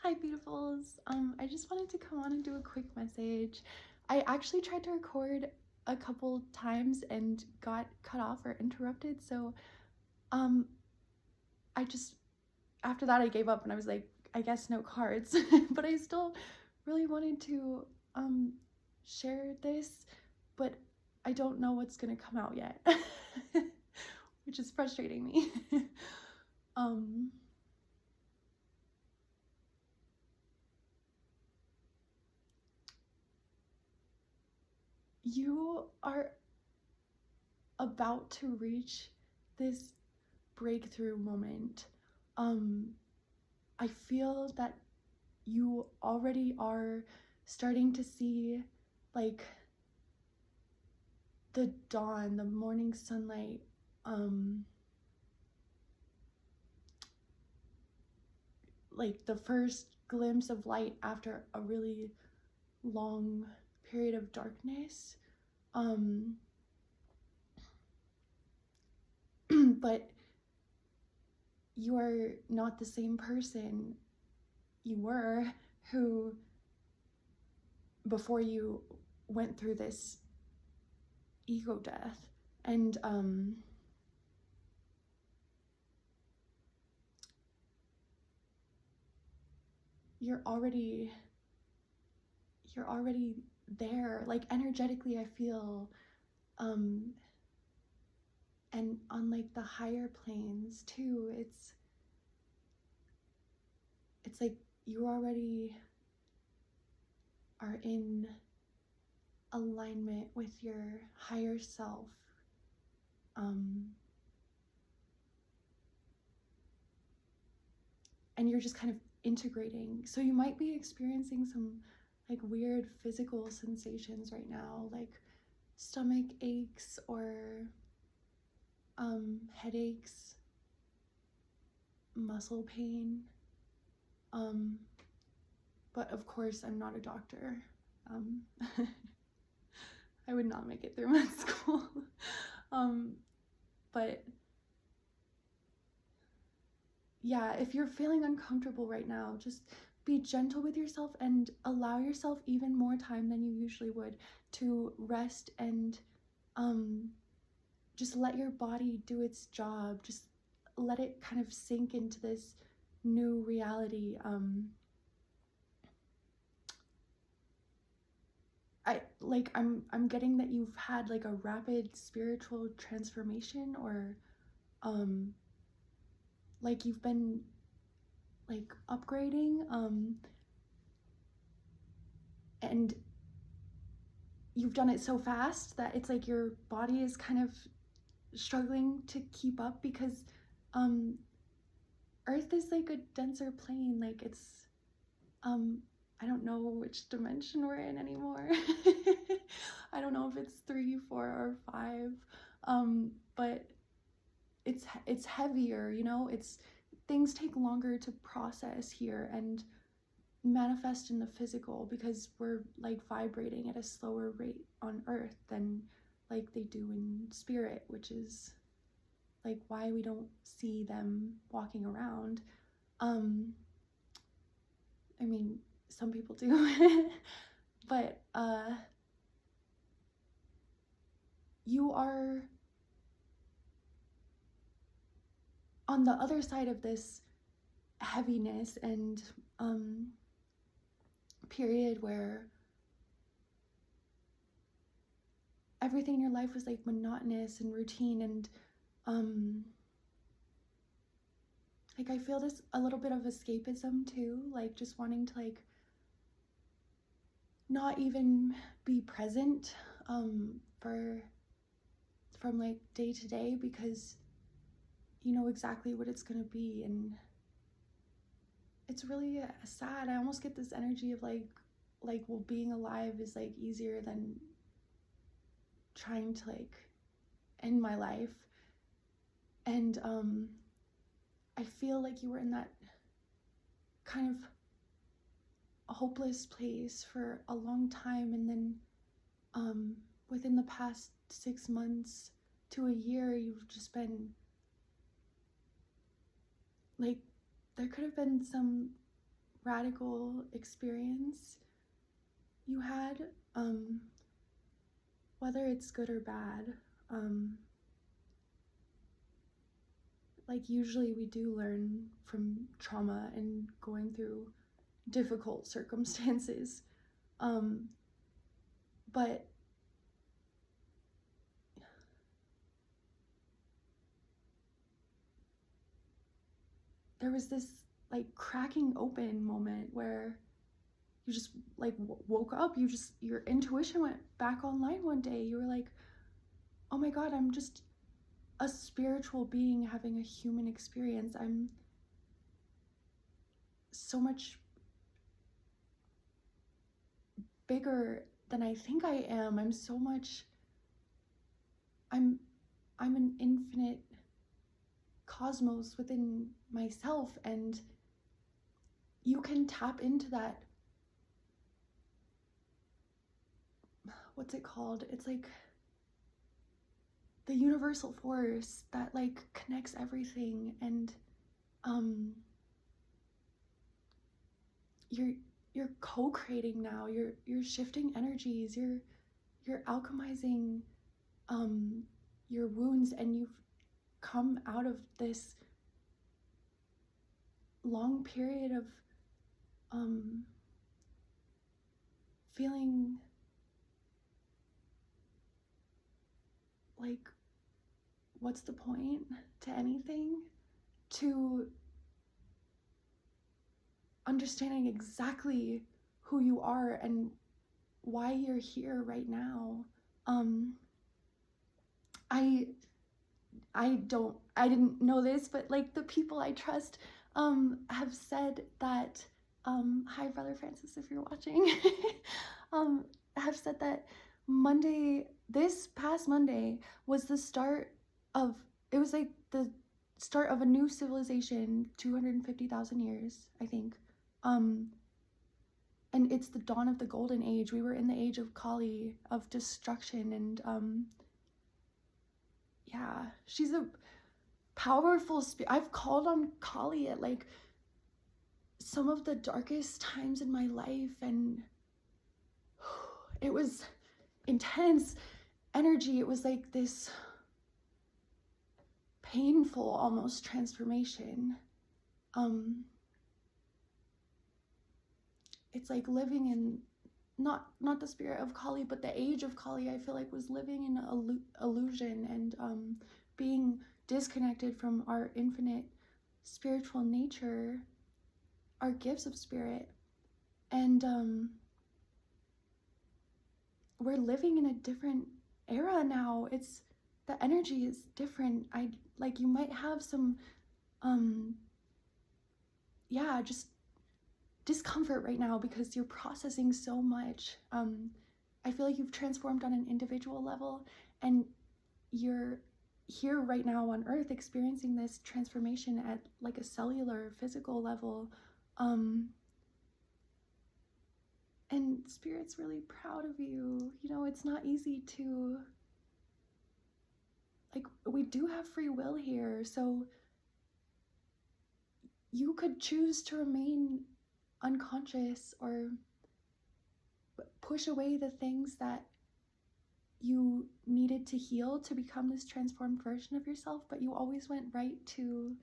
Hi, beautifuls. I just wanted to come on and do a quick message. I actually tried to record a couple times and got cut off or interrupted, so um, I just after that I gave up and I was like, I guess no cards. But I still really wanted to share this, but I don't know what's gonna come out yet, which is frustrating me. um. You are about to reach this breakthrough moment. I feel that you already are starting to see like the dawn, the morning sunlight, like the first glimpse of light after a really long period of darkness. But you are not the same person you were who before you went through this ego death. And you're already there, like energetically. I feel and on like the higher planes too, it's like you already are in alignment with your higher self. And you're just kind of integrating. So you might be experiencing some like weird physical sensations right now, like stomach aches or headaches, muscle pain. But of course, I'm not a doctor. I would not make it through med school. But yeah, if you're feeling uncomfortable right now, just be gentle with yourself and allow yourself even more time than you usually would to rest and just let your body do its job. Just let it kind of sink into this new reality. I'm getting that you've had like a rapid spiritual transformation, or like you've been like upgrading, and you've done it so fast that it's like your body is kind of struggling to keep up, because Earth is like a denser plane. Like it's I don't know which dimension we're in anymore. I don't know if it's 3, 4, or 5, but it's heavier, you know. It's things take longer to process here and manifest in the physical, because we're like vibrating at a slower rate on Earth than like they do in spirit, which is like why we don't see them walking around. I mean, some people do. But you are on the other side of this heaviness and period where everything in your life was like monotonous and routine, and like I feel this a little bit of escapism too, like just wanting to like not even be present from like day to day, because you know exactly what it's gonna be. And it's really sad. I almost get this energy of like well, being alive is like easier than trying to like end my life. And I feel like you were in that kind of a hopeless place for a long time, and then within the past 6 months to a year, you've just been like, there could have been some radical experience you had, whether it's good or bad. Like usually we do learn from trauma and going through difficult circumstances, but there was this like cracking open moment where you just like woke up, your intuition went back online one day. You were like, oh my God, I'm just a spiritual being having a human experience. I'm so much bigger than I think I am. I'm an infinite cosmos within myself, and you can tap into that. What's it called? It's like the universal force that like connects everything, and you're co-creating now. You're shifting energies. You're alchemizing your wounds, and you've come out of this long period of feeling like, what's the point to anything, to understanding exactly who you are and why you're here right now. I didn't know this, but like the people I trust have said that, hi Brother Francis if you're watching, have said that this past Monday was the start of, it was like the start of a new civilization, 250,000 years, I think. And it's the dawn of the golden age. We were in the age of Kali, of destruction, and yeah, she's a powerful spirit. I've called on Kali at like some of the darkest times in my life, and it was intense energy. It was like this painful almost transformation. It's like living in not the spirit of Kali, but the age of Kali. I feel like was living in illusion and being disconnected from our infinite spiritual nature, our gifts of spirit. And we're living in a different era now. The energy is different. You might have some just discomfort right now because you're processing so much. I feel like you've transformed on an individual level, and you're here right now on Earth experiencing this transformation at like a cellular, physical level. And Spirit's really proud of you. You know, it's not easy to, like, we do have free will here, so you could choose to remain unconscious or push away the things that you needed to heal to become this transformed version of yourself, but you always went right to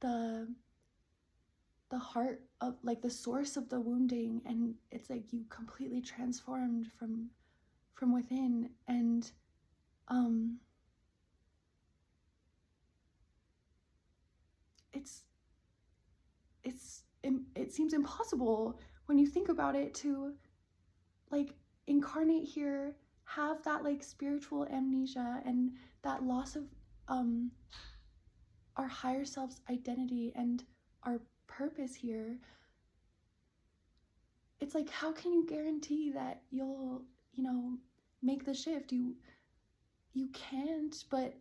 the heart of, like, the source of the wounding, and it's like you completely transformed from within. And it seems impossible when you think about it to like incarnate here, have that like spiritual amnesia and that loss of our higher self's identity and our purpose here. It's like, how can you guarantee that you'll, make the shift? You can't, but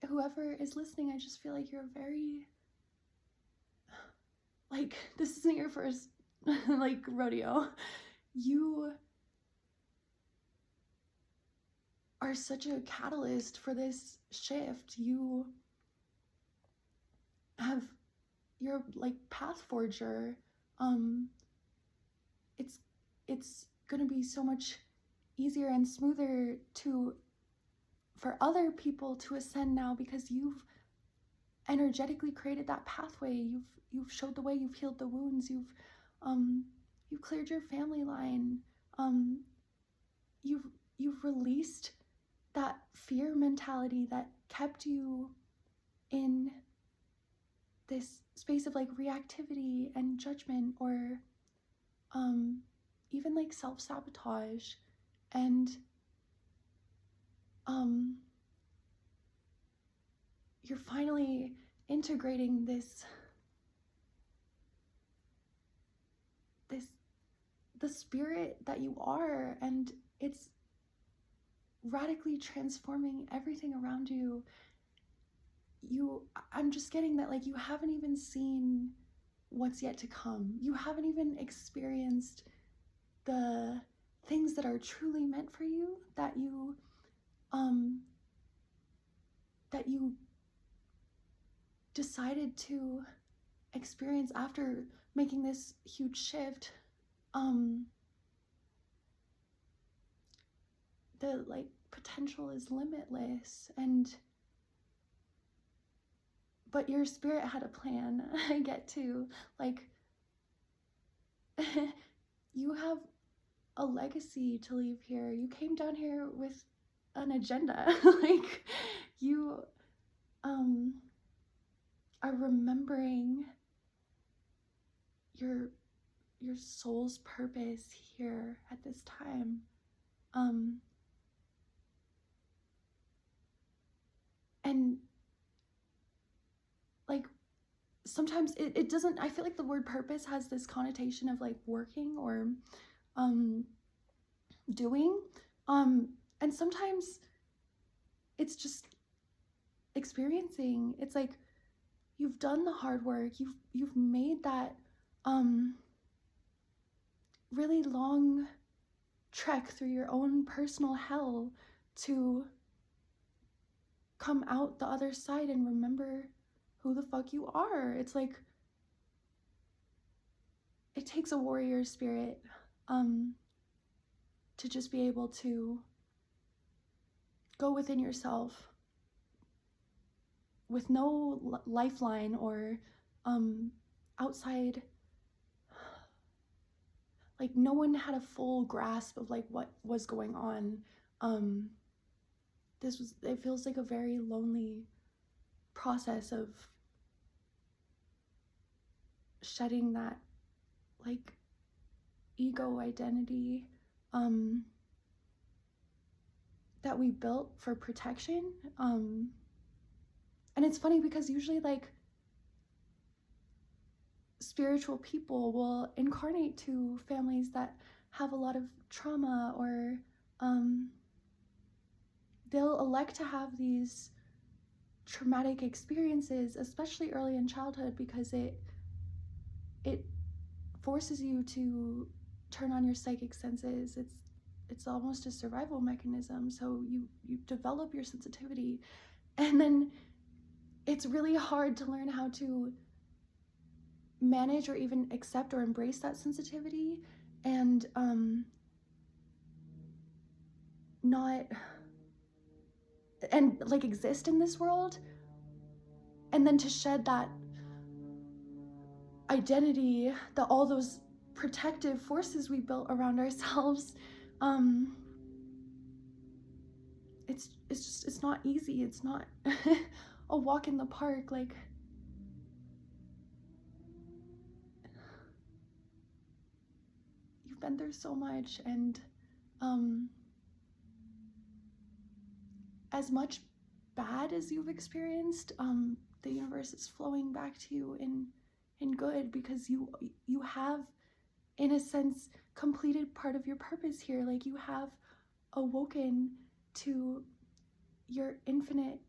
whoever is listening, I just feel like you're very, like, this isn't your first like rodeo. You are such a catalyst for this shift. You have your like path forger, it's gonna be so much easier and smoother for other people to ascend now, because you've energetically created that pathway. You've showed the way. You've healed the wounds. You've cleared your family line. You've released that fear mentality that kept you in this space of like reactivity and judgment, or even like self-sabotage. And you're finally integrating the spirit that you are, and it's radically transforming everything around you. I'm just getting that like you haven't even seen what's yet to come. You haven't even experienced the things that are truly meant for you, that you decided to experience after making this huge shift. The like potential is limitless, but your spirit had a plan. I get to like you have a legacy to leave here. You came down here with an agenda. Like you are remembering your soul's purpose here at this time. And like sometimes it doesn't, I feel like the word purpose has this connotation of like working or doing, and sometimes it's just experiencing. It's like you've done the hard work, you've made that really long trek through your own personal hell to come out the other side and remember who the fuck you are. It's like it takes a warrior spirit to just be able to go within yourself with no lifeline or outside. Like no one had a full grasp of like what was going on. It feels like a very lonely process of shedding that like ego identity that we built for protection. And it's funny because usually like spiritual people will incarnate to families that have a lot of trauma, or they'll elect to have these traumatic experiences, especially early in childhood, because it forces you to turn on your psychic senses. It's almost a survival mechanism. So you develop your sensitivity, and then it's really hard to learn how to manage or even accept or embrace that sensitivity, and not and like exist in this world, and then to shed that identity, that all those protective forces we built around ourselves. It's not easy. It's not a walk in the park. Like you've been through so much, and as much bad as you've experienced, the universe is flowing back to you in good, because you have, in a sense, completed part of your purpose here. Like you have awoken to your infinite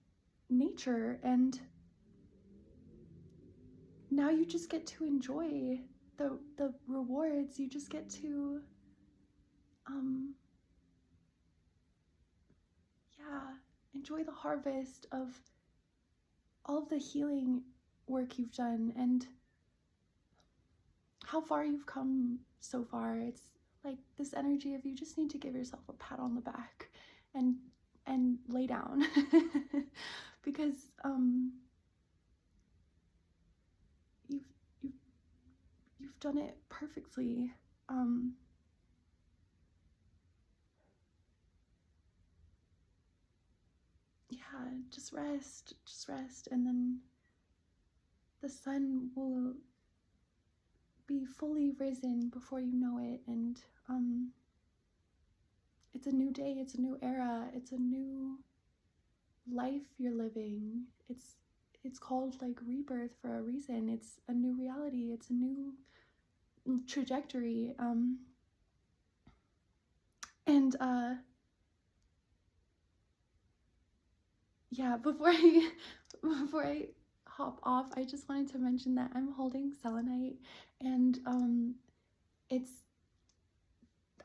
nature, and now you just get to enjoy the rewards. You just get to enjoy the harvest of all of the healing work you've done. And how far you've come so far. It's like this energy of you just need to give yourself a pat on the back and lay down because you've you've you've done it perfectly. Yeah, just rest, and then the sun will be fully risen before you know it. And it's a new day, it's a new era, it's a new life you're living. It's called like rebirth for a reason. It's a new reality, it's a new trajectory. And yeah, before I hop off, I just wanted to mention that I'm holding selenite, and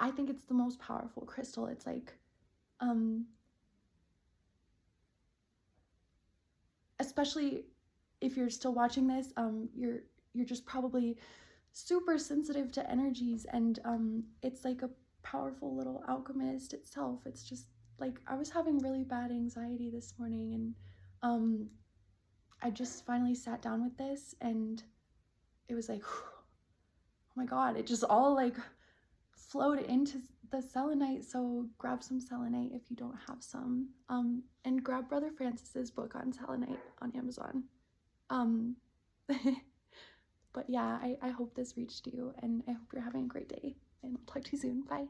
I think it's the most powerful crystal. It's like especially if you're still watching this, you're just probably super sensitive to energies, and it's like a powerful little alchemist itself. It's just like, I was having really bad anxiety this morning, and I just finally sat down with this, and it was like, oh my god, it just all like flowed into the selenite. So grab some selenite if you don't have some, and grab Brother Francis's book on selenite on Amazon. But yeah, I hope this reached you, and I hope you're having a great day, and I'll talk to you soon. Bye.